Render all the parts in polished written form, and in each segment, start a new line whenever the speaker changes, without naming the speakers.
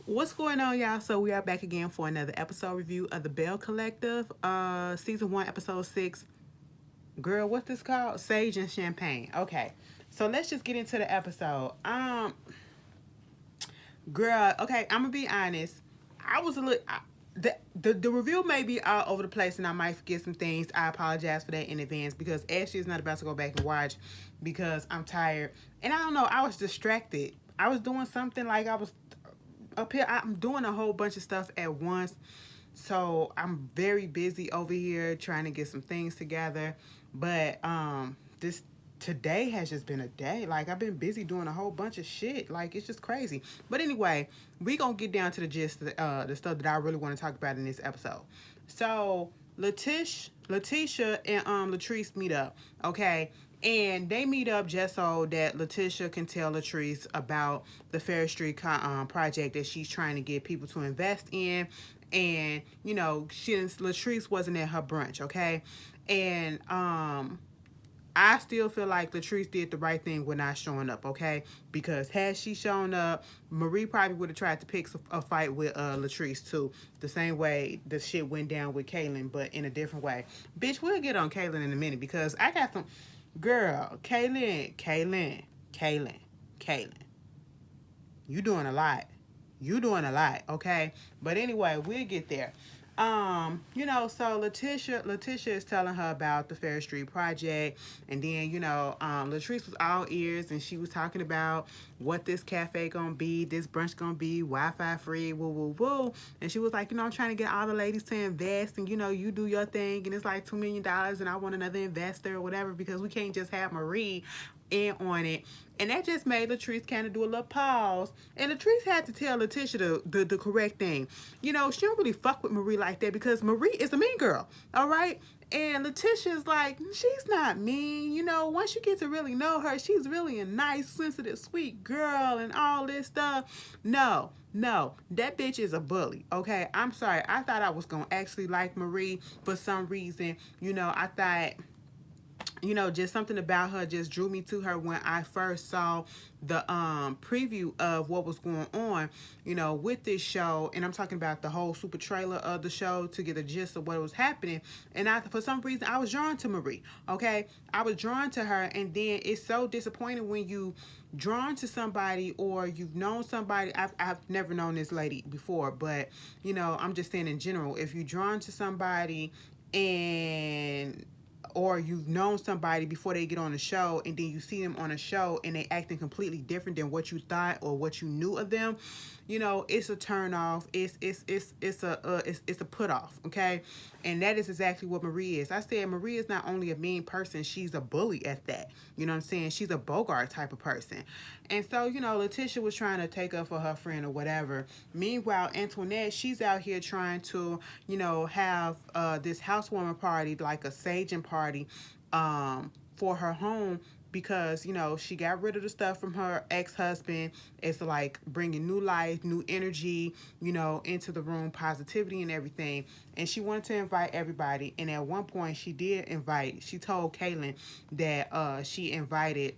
What's going on, y'all? So we are back again for another episode review of the Belle Collective, season 1, episode 6. Girl, what's this called? Sage and Champagne. Okay, so let's just get into the episode. Girl, okay, I'm gonna be honest. I was a little. The review may be all over the place and I might forget some things. I apologize for that in advance because Ashley is not about to go back and watch because I'm tired. And I don't know, I was distracted. I was doing something like I was up here. I'm doing a whole bunch of stuff at once. So I'm very busy over here trying to get some things together. But this today has just been a day. Like I've been busy doing a whole bunch of shit. Like it's just crazy. But anyway, we gonna get down to the gist of the stuff that I really want to talk about in this episode. So Letitia and Latrice meet up. Okay. And they meet up just so that Letitia can tell Latrice about the Fair Street project that she's trying to get people to invest in. And, you know, Latrice wasn't at her brunch, okay? And I still feel like Latrice did the right thing when not showing up, okay? Because had she shown up, Marie probably would have tried to pick a fight with Latrice too. The same way the shit went down with Kaylynn, but in a different way. Bitch, we'll get on Kaylynn in a minute because I got some... Girl, Kaylynn. You doing a lot. You doing a lot, okay? But anyway, we'll get there. So Letitia is telling her about the Fair Street project, and then Latrice was all ears, and she was talking about what this cafe gonna be, this brunch gonna be, Wi-Fi free, woo woo woo, and she was like, I'm trying to get all the ladies to invest, and you do your thing, and it's like $2 million, and I want another investor or whatever because we can't just have Marie in on it. And that just made Latrice kind of do a little pause. And Latrice had to tell Letitia the correct thing. She don't really fuck with Marie like that because Marie is a mean girl. All right? And Letitia's like, she's not mean. Once you get to really know her, she's really a nice, sensitive, sweet girl and all this stuff. No, that bitch is a bully. Okay? I'm sorry. I thought I was going to actually like Marie for some reason. I thought just something about her just drew me to her when I first saw the preview of what was going on, with this show. And I'm talking about the whole super trailer of the show to get a gist of what was happening. And for some reason, I was drawn to Marie. Okay, I was drawn to her, and then it's so disappointing when you drawn to somebody or you've known somebody. I've never known this lady before, but I'm just saying in general, if you're drawn to somebody and or you've known somebody before they get on the show and then you see them on a show and they acting completely different than what you thought or what you knew of them, it's a turn off. It's a put off, okay? And that is exactly what Marie is. I said Marie is not only a mean person, she's a bully at that. You know what I'm saying? She's a Bogart type of person. And so, Letitia was trying to take up for her friend or whatever. Meanwhile, Antoinette, she's out here trying to, have this housewarming party, like a saging party, for her home because she got rid of the stuff from her ex-husband. It's like bringing new life, new energy, into the room, positivity and everything. And she wanted to invite everybody, and at one point she told Kaylynn that she invited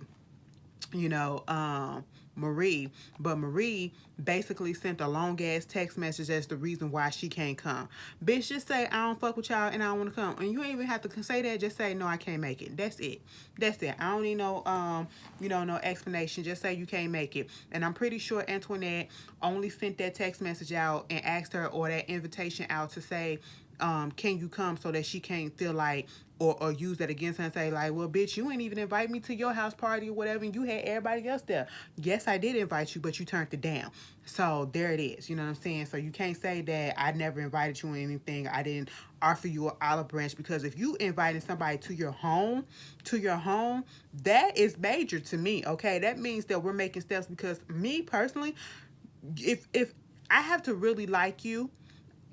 Marie, but Marie basically sent a long ass text message as the reason why she can't come. Bitch, just say I don't fuck with y'all and I don't want to come, and you ain't even have to say that. Just say no, I can't make it. That's it. I don't need no no explanation. Just say you can't make it. And I'm pretty sure Antoinette only sent that text message out and asked her, or that invitation out, to say can you come, so that she can't feel like or use that against her and say like, well, bitch, you ain't even invite me to your house party or whatever, and you had everybody else there. Yes, I did invite you, but you turned it down. So there it is. You know what I'm saying? So you can't say that I never invited you or anything. I didn't offer you an olive branch, because if you invited somebody to your home, that is major to me. Okay, that means that we're making steps. Because me personally, if I have to really like you,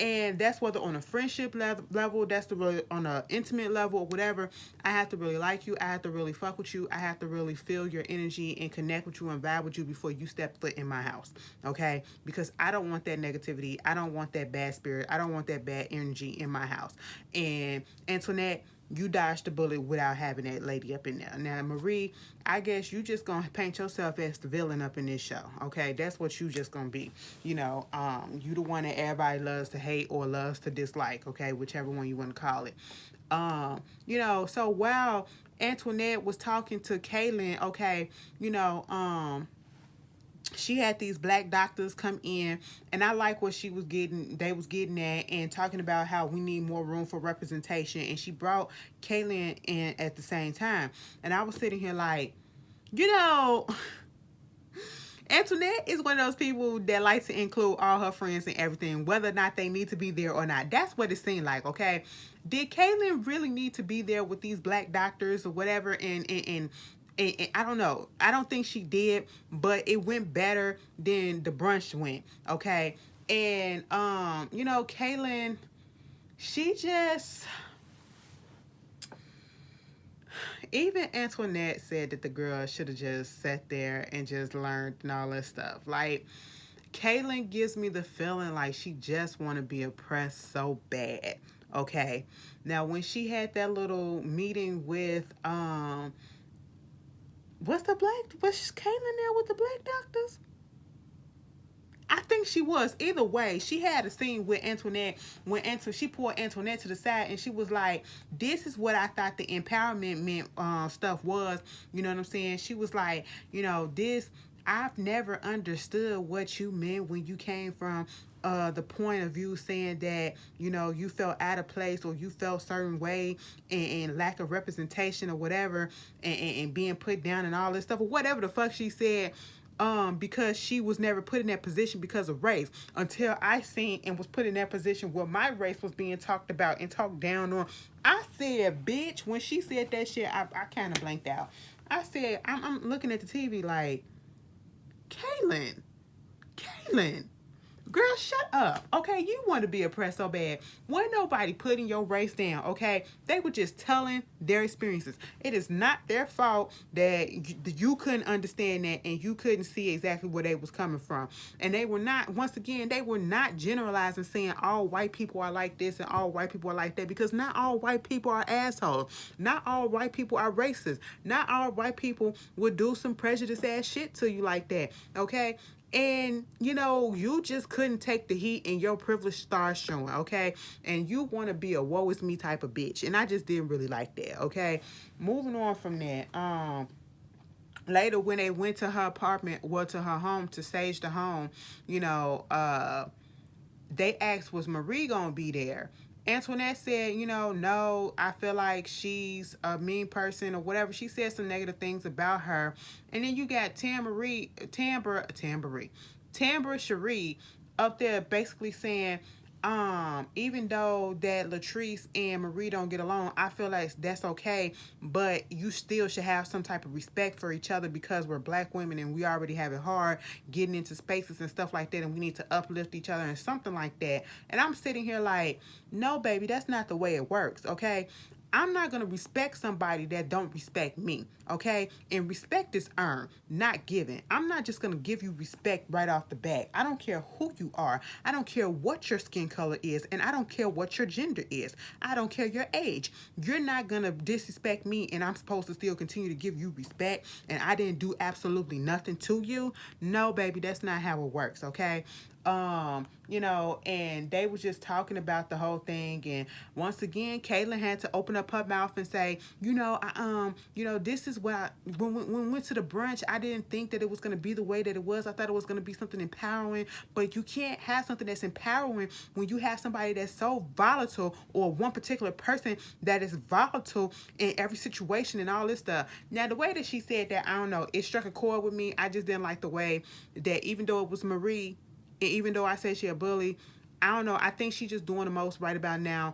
and that's whether on a friendship level, that's the really on an intimate level or whatever. I have to really like you. I have to really fuck with you. I have to really feel your energy and connect with you and vibe with you before you step foot in my house. Okay? Because I don't want that negativity. I don't want that bad spirit. I don't want that bad energy in my house. And Antoinette, you dodged the bullet without having that lady up in there. Now, Marie, I guess you just gonna paint yourself as the villain up in this show, okay? That's what you just gonna be. You the one that everybody loves to hate or loves to dislike, okay? Whichever one you want to call it. So while Antoinette was talking to Kaylynn, okay, she had these black doctors come in, and I like what they was getting at, and talking about how we need more room for representation, and she brought Kaylynn in at the same time. And I was sitting here like, you know Antoinette is one of those people that likes to include all her friends in everything, whether or not they need to be there or not. That's what it seemed like, okay? Did Kaylynn really need to be there with these black doctors or whatever? And I don't know. I don't think she did, but it went better than the brunch went, okay? And Kaylynn, she just, even Antoinette said that the girl should have just sat there and just learned and all that stuff. Like, Kaylynn gives me the feeling like she just want to be oppressed so bad, okay? Now, when she had that little meeting with, was Kaylynn there with the black doctors? I think she was. Either way, she had a scene with Antoinette when she pulled Antoinette to the side, and she was like, this is what I thought the empowerment stuff was. You know what I'm saying? She was like, I've never understood what you meant when you came from the point of view saying that, you felt out of place, or you felt certain way, and lack of representation or whatever, and being put down and all this stuff, or whatever the fuck she said. Because she was never put in that position because of race, until I seen and was put in that position where my race was being talked about and talked down on. I said, bitch, when she said that shit, I kind of blanked out. I said, I'm looking at the TV like, Kaylynn, girl, shut up, okay? You want to be oppressed so bad. Wasn't nobody putting your race down, okay? They were just telling their experiences. It is not their fault that you couldn't understand that, and you couldn't see exactly where they was coming from. And they were not, once again, they were not generalizing, saying all white people are like this and all white people are like that, because not all white people are assholes. Not all white people are racist. Not all white people would do some prejudice ass shit to you like that, okay? And, you just couldn't take the heat, and your privilege starts showing, okay? And you want to be a woe is me type of bitch. And I just didn't really like that, okay? Moving on from that, later when they went to her apartment, to her home to stage the home, they asked, was Marie gonna be there? Antoinette said, no, I feel like she's a mean person or whatever. She said some negative things about her. And then you got Tambra Cherie up there basically saying, even though that Latrice and Marie don't get along, I feel like that's okay, but you still should have some type of respect for each other, because we're black women and we already have it hard getting into spaces and stuff like that, and we need to uplift each other and something like that. And I'm sitting here like, no, baby, that's not the way it works, okay? I'm not going to respect somebody that don't respect me, okay? And respect is earned, not given. I'm not just going to give you respect right off the bat. I don't care who you are. I don't care what your skin color is, and I don't care what your gender is. I don't care your age. You're not going to disrespect me, and I'm supposed to still continue to give you respect, and I didn't do absolutely nothing to you. No, baby, that's not how it works, okay? And they was just talking about the whole thing, and once again, Kaylynn had to open up her mouth and say, this is why when we went to the brunch, I didn't think that it was going to be the way that it was. I thought it was going to be something empowering, but you can't have something that's empowering when you have somebody that's so volatile, or one particular person that is volatile in every situation and all this stuff. Now, the way that she said that, I don't know, it struck a chord with me. I just didn't like the way that, even though it was Marie, and even though I said she a bully, I don't know, I think she's just doing the most right about now,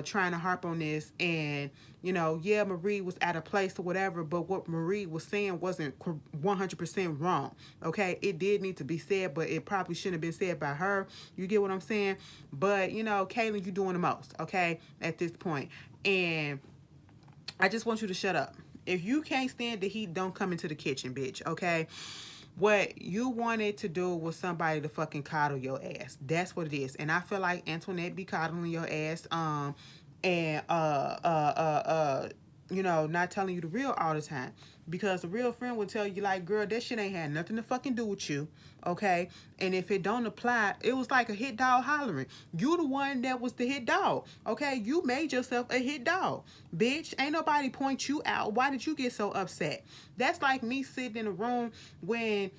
trying to harp on this. And, Marie was out of place or whatever, but what Marie was saying wasn't 100% wrong, okay? It did need to be said, but it probably shouldn't have been said by her. You get what I'm saying? But, Kaylynn, you're doing the most, okay, at this point. And I just want you to shut up. If you can't stand the heat, don't come into the kitchen, bitch, okay? What you wanted to do was somebody to fucking coddle your ass. That's what it is. And I feel like Antoinette be coddling your ass. and not telling you the real all the time. Because the real friend will tell you, like, girl, that shit ain't had nothing to fucking do with you, okay? And if it don't apply, it was like a hit dog hollering. You the one that was the hit dog, okay? You made yourself a hit dog, bitch. Ain't nobody point you out. Why did you get so upset? That's like me sitting in a room when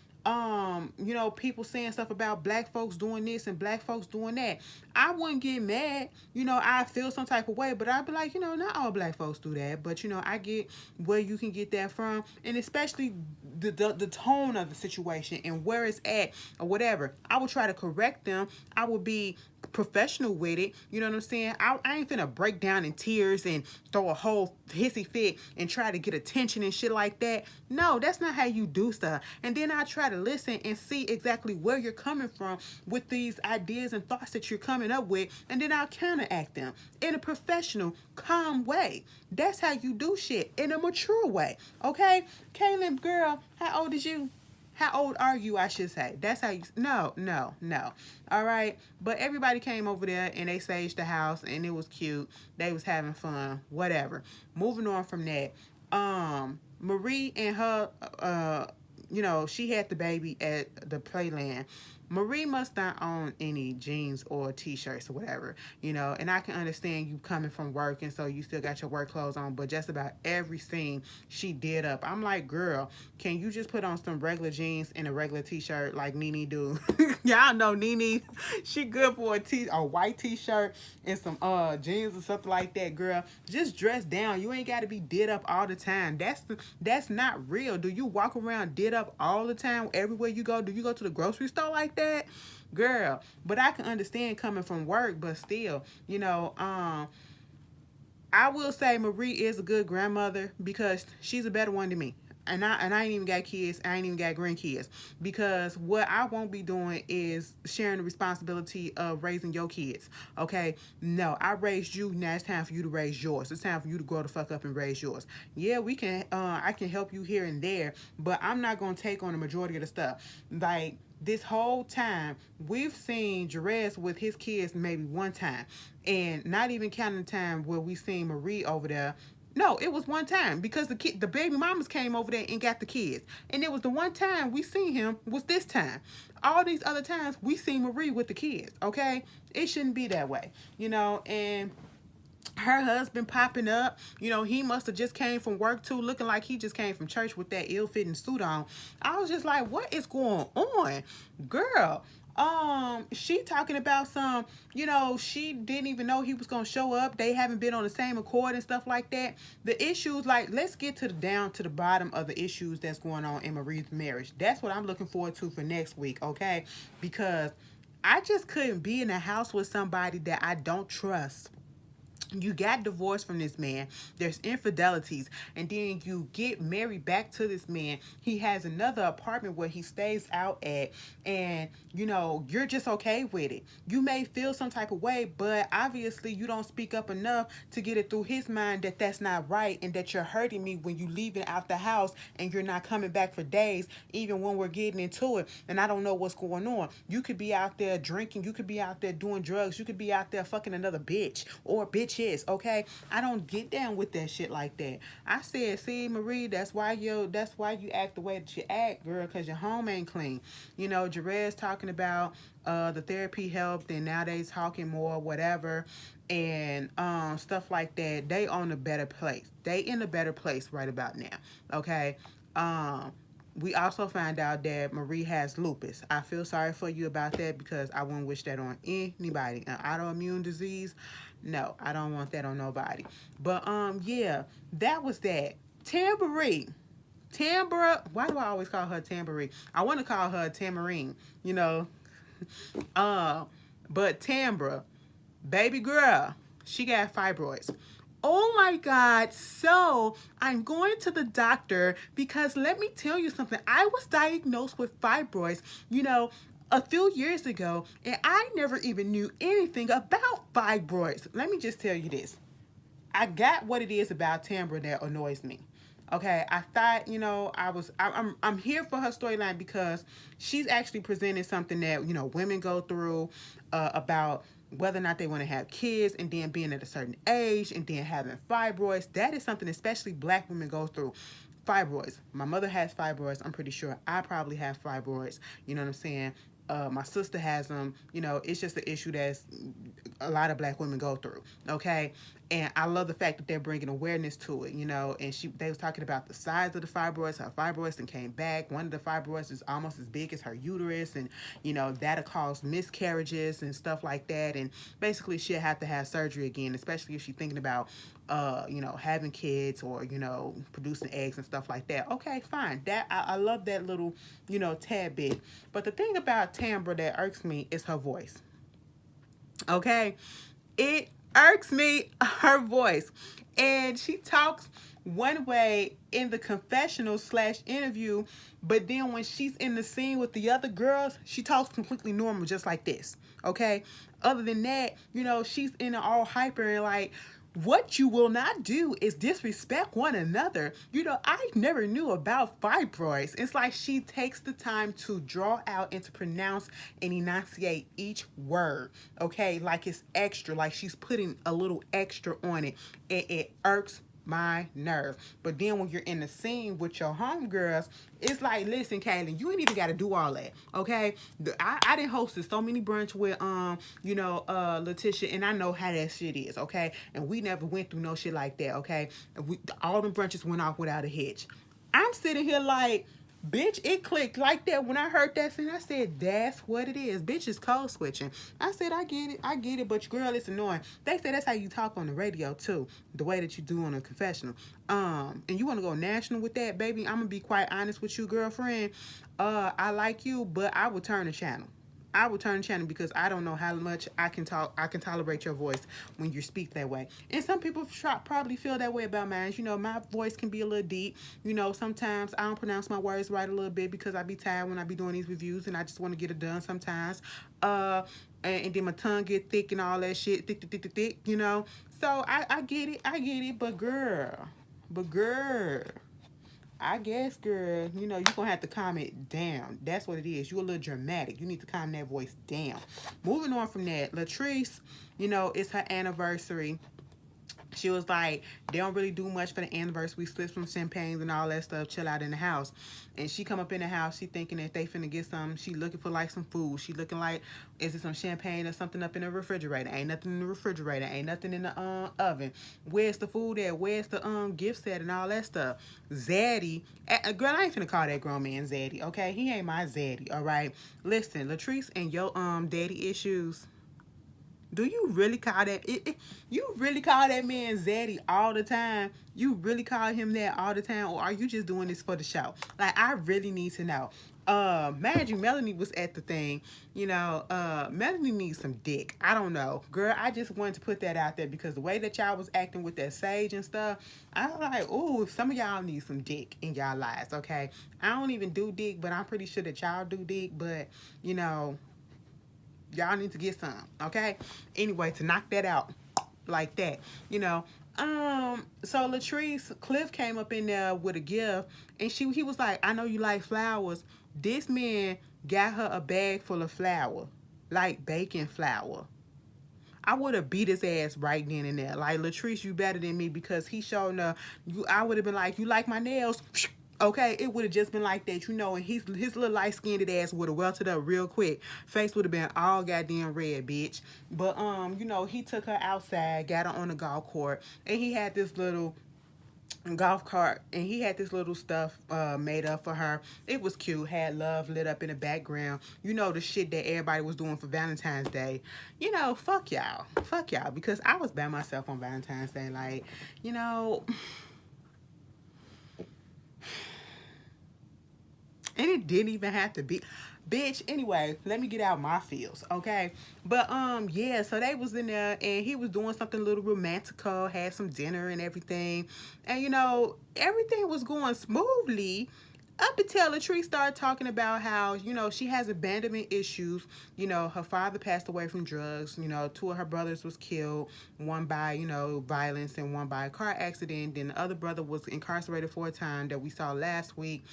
people saying stuff about black folks doing this and black folks doing that. I wouldn't get mad. I feel some type of way, but I'd be like, not all black folks do that. But I get where you can get that from, and especially the tone of the situation and where it's at or whatever. I would try to correct them. I would be professional with it. You know what I'm saying? I ain't finna break down in tears and throw a whole hissy fit and try to get attention and shit like that. No, that's not how you do stuff. And then I try to listen and see exactly where you're coming from with these ideas and thoughts that you're coming up with, and then I'll counteract them in a professional, calm way. That's how you do shit, in a mature way. Okay? Kaylynn, girl, how old is you? How old are you, I should say. That's how you... No. All right? But everybody came over there, and they staged the house, and it was cute. They was having fun. Whatever. Moving on from that. Marie and her... she had the baby at the playland. Marie must not own any jeans or t-shirts or whatever, and I can understand you coming from work, and so you still got your work clothes on, but just about every scene she did up. I'm like, girl, can you just put on some regular jeans and a regular t-shirt like Nene do? Y'all know Nene, she good for a white t-shirt and some jeans or something like that, girl. Just dress down. You ain't got to be did up all the time. That's not real. Do you walk around did up all the time everywhere you go? Do you go to the grocery store like that? Girl, but I can understand coming from work, but still, I will say Marie is a good grandmother because she's a better one than me. And I ain't even got kids. I ain't even got grandkids. Because what I won't be doing is sharing the responsibility of raising your kids. Okay? No, I raised you. Now it's time for you to raise yours. It's time for you to grow the fuck up and raise yours. Yeah, we can. I can help you here and there, but I'm not gonna take on the majority of the stuff. Like, this whole time, we've seen Jerez with his kids maybe one time, and not even counting the time where we seen Marie over there. No, it was one time because the baby mamas came over there and got the kids. And it was the one time we seen him was this time. All these other times we seen Marie with the kids, okay? It shouldn't be that way, and her husband popping up, he must have just came from work too, looking like he just came from church with that ill-fitting suit on. I was just like, what is going on? Girl, she talking about some, she didn't even know he was gonna show up. They haven't been on the same accord and stuff like that. The issues, like, let's get down to the bottom of the issues that's going on in Marie's marriage. That's what I'm looking forward to for next week, okay? Because I just couldn't be in a house with somebody that I don't trust. You got divorced from this man. There's infidelities. And then you get married back to this man. He has another apartment where he stays out at. And, you're just okay with it. You may feel some type of way, but obviously you don't speak up enough to get it through his mind that that's not right and that you're hurting me when you leaving out the house and you're not coming back for days, even when we're getting into it. And I don't know what's going on. You could be out there drinking. You could be out there doing drugs. You could be out there fucking another bitch or bitches, okay? I don't get down with that shit like that. I said, see, Marie, that's why you act the way that you act, girl, because your home ain't clean. Jerez talking about the therapy helped and now they talking more, whatever, and stuff like that. They on a better place. They in a better place right about now, okay? We also found out that Marie has lupus. I feel sorry for you about that because I wouldn't wish that on anybody. An autoimmune disease, no, I don't want that on nobody. But yeah, that was that. Tambra, why do I always call her Tambourine? I want to call her Tamarine, but Tambra, baby girl, she got fibroids. Oh my God. So I'm going to the doctor because let me tell you something. I was diagnosed with fibroids, a few years ago, and I never even knew anything about fibroids. Let me just tell you this. I got what it is about Tambra that annoys me. Okay, I thought, I'm here for her storyline because she's actually presenting something that, women go through about whether or not they want to have kids, and then being at a certain age, and then having fibroids. That is something especially black women go through. Fibroids. My mother has fibroids. I'm pretty sure I probably have fibroids. You know what I'm saying? My sister has them. You know, it's just an issue that's a lot of black women go through. Okay, and I love the fact that they're bringing awareness to it. You know, and they was talking about the size of the fibroids, her fibroids, and came back. One of the fibroids is almost as big as her uterus, and you know that'll cause miscarriages and stuff like that. And basically, she'll have to have surgery again, especially if she's thinking about you know, having kids or, you know, producing eggs and stuff like that. Okay, fine. That I love that little, you know, tad bit. But the thing about Tambra that irks me is her voice. Okay? It irks me, her voice. And she talks one way in the confessional / interview, but then when she's in the scene with the other girls, she talks completely normal, just like this. Okay? Other than that, you know, she's in all hyper and like, what you will not do is disrespect one another. You know, I never knew about fibroids. It's like she takes the time to draw out and to pronounce and enunciate each word. Okay, like it's extra, like she's putting a little extra on it. It irks my nerve. But then when you're in the scene with your homegirls, it's like, listen, Kaylynn, you ain't even got to do all that, okay? I done hosted so many brunch with you know, Letitia, and I know how that shit is, okay? And we never went through no shit like that, okay? And all them brunches went off without a hitch. I'm sitting here like, bitch, it clicked like that when I heard that scene. I said, that's what it is. Bitch is code switching. I said, I get it, but girl, it's annoying. They say that's how you talk on the radio too, the way that you do on a confessional. And you want to go national with that, baby? I'm gonna be quite honest with you, girlfriend. I like you, but I would turn the channel. I will turn the channel because I don't know how much I can tolerate your voice when you speak that way. And some people probably feel that way about mine. You know, my voice can be a little deep. You know, sometimes I don't pronounce my words right a little bit because I be tired when I be doing these reviews and I just want to get it done sometimes. And then my tongue get thick and all that shit, thick, you know. So I get it, but girl, I guess, girl, you know, you're going to have to calm it down. That's what it is. You're a little dramatic. You need to calm that voice down. Moving on from that, Latrice, you know, it's her anniversary. She was like, they don't really do much for the anniversary. We split some champagnes and all that stuff, chill out in the house. And she come up in the house, she thinking that they finna get something. She looking for like some food. She looking like, is it some champagne or something up in the refrigerator? Ain't nothing in the refrigerator. Ain't nothing in the oven. Where's the food at? Where's the gift set and all that stuff? Zaddy, girl, I ain't finna call that grown man Zaddy, okay? He ain't my Zaddy, all right? Listen, Latrice and your daddy issues. Do you really call that you really call that man Zaddy all the time? You really call him that all the time, or are you just doing this for the show? Like, I really need to know. Mind you, Melanie was at the thing. You know, Melanie needs some dick. I don't know. Girl, I just wanted to put that out there because the way that y'all was acting with that sage and stuff, I was like, ooh, some of y'all need some dick in y'all lives, okay? I don't even do dick, but I'm pretty sure that y'all do dick, but, you know, y'all need to get some, okay? Anyway, to knock that out like that, you know. So Latrice, Cliff came up in there with a gift, and he was like, I know you like flowers. This man got her a bag full of flour, like baking flour. I would have beat his ass right then and there. Like, Latrice, you better than me, because he showed up. I would have been like, you like my nails? Okay, it would have just been like that, you know, and his little light-skinned ass would have welted up real quick. Face would have been all goddamn red, bitch. But, you know, he took her outside, got her on the golf court, and he had this little golf cart, and he had this little stuff made up for her. It was cute, had love lit up in the background. You know, the shit that everybody was doing for Valentine's Day. You know, fuck y'all, because I was by myself on Valentine's Day. Like, you know, and it didn't even have to be, bitch. Anyway, let me get out my feels, okay? But yeah, so they was in there, and he was doing something a little romantical, had some dinner and everything, and you know, everything was going smoothly up until Latrice started talking about how, you know, she has abandonment issues. You know, her father passed away from drugs. You know, 2 of her brothers was killed, one by, you know, violence and one by a car accident. Then the other brother was incarcerated for a time that we saw last week.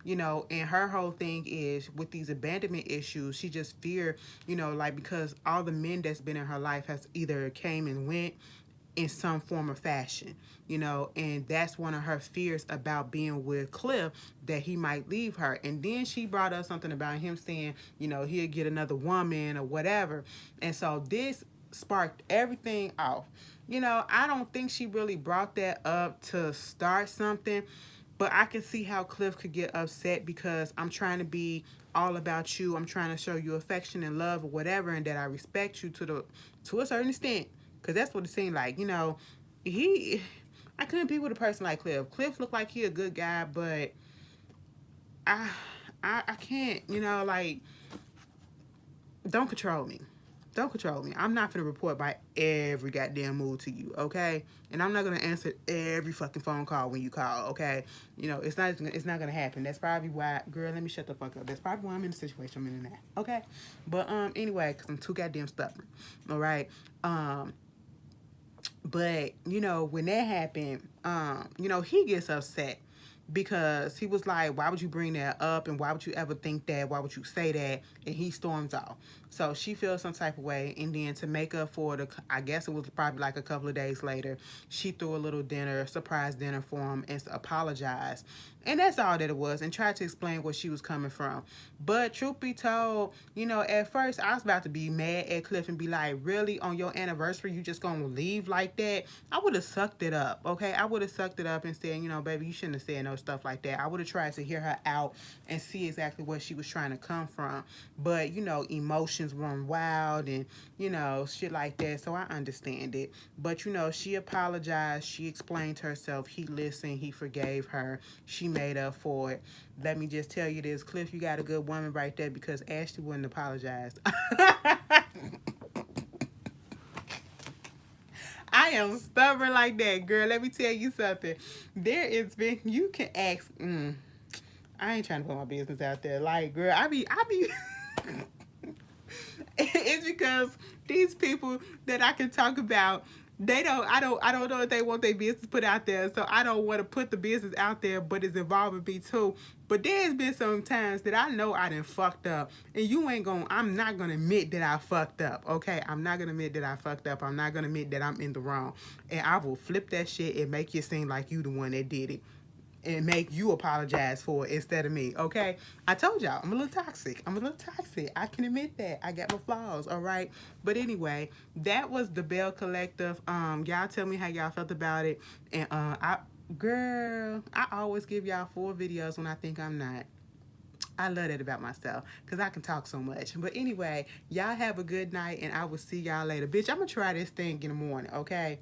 You know, and her whole thing is with these abandonment issues, she just fear, you know, like because all the men that's been in her life has either came and went in some form or fashion, you know, and that's one of her fears about being with Cliff, that he might leave her. And then she brought up something about him saying, you know, he'll get another woman or whatever. And so this sparked everything off. You know, I don't think she really brought that up to start something, but I can see how Cliff could get upset because I'm trying to be all about you. I'm trying to show you affection and love or whatever, and that I respect you to a certain extent. Cause that's what it seemed like. You know, I couldn't be with a person like Cliff. Cliff looked like he a good guy, but I I can't. You know, like don't control me. Don't control me. I'm not gonna report by every goddamn move to you, okay? And I'm not gonna answer every fucking phone call when you call, okay? You know, it's not gonna happen. That's probably why, girl. Let me shut the fuck up. That's probably why I'm in the situation I'm in now, okay? But anyway, cause I'm too goddamn stubborn. All right. But you know, when that happened, you know, he gets upset because he was like, why would you bring that up, and why would you ever think that, why would you say that, and he storms off. So she feels some type of way, and then to make up for the, I guess it was probably like a couple of days later, she threw a little dinner, surprise dinner for him, and apologized. And that's all that it was, and tried to explain where she was coming from. But truth be told, you know, at first I was about to be mad at Cliff and be like, really, on your anniversary you just gonna leave like that? I would have sucked it up, okay? I would have sucked it up and said, you know, baby, you shouldn't have said no stuff like that. I would have tried to hear her out and see exactly where she was trying to come from. But, you know, emotions run wild and, you know, shit like that. So I understand it. But, you know, she apologized. She explained herself. He listened. He forgave her. She made up for it. Let me just tell you this, Cliff, you got a good woman right there, because Ashley wouldn't apologize. I am stubborn like that, girl. Let me tell you something. There is been, you can ask, I ain't trying to put my business out there. Like, girl, I be, it's because these people that I can talk about, I don't know if they want their business put out there, so I don't want to put the business out there, but it's involving me too. But there's been some times that I know I done fucked up, and I'm not gonna admit that I fucked up, okay? I'm not gonna admit that I fucked up. I'm not gonna admit that I'm in the wrong, and I will flip that shit and make you seem like you the one that did it, and make you apologize for it instead of me, okay? I told y'all, I'm a little toxic. I can admit that. I got my flaws, all right? But anyway, that was the Belle Collective. Y'all tell me how y'all felt about it. And I always give y'all 4 videos when I think I'm not. I love that about myself, because I can talk so much. But anyway, y'all have a good night, and I will see y'all later. Bitch, I'm going to try this thing in the morning, okay?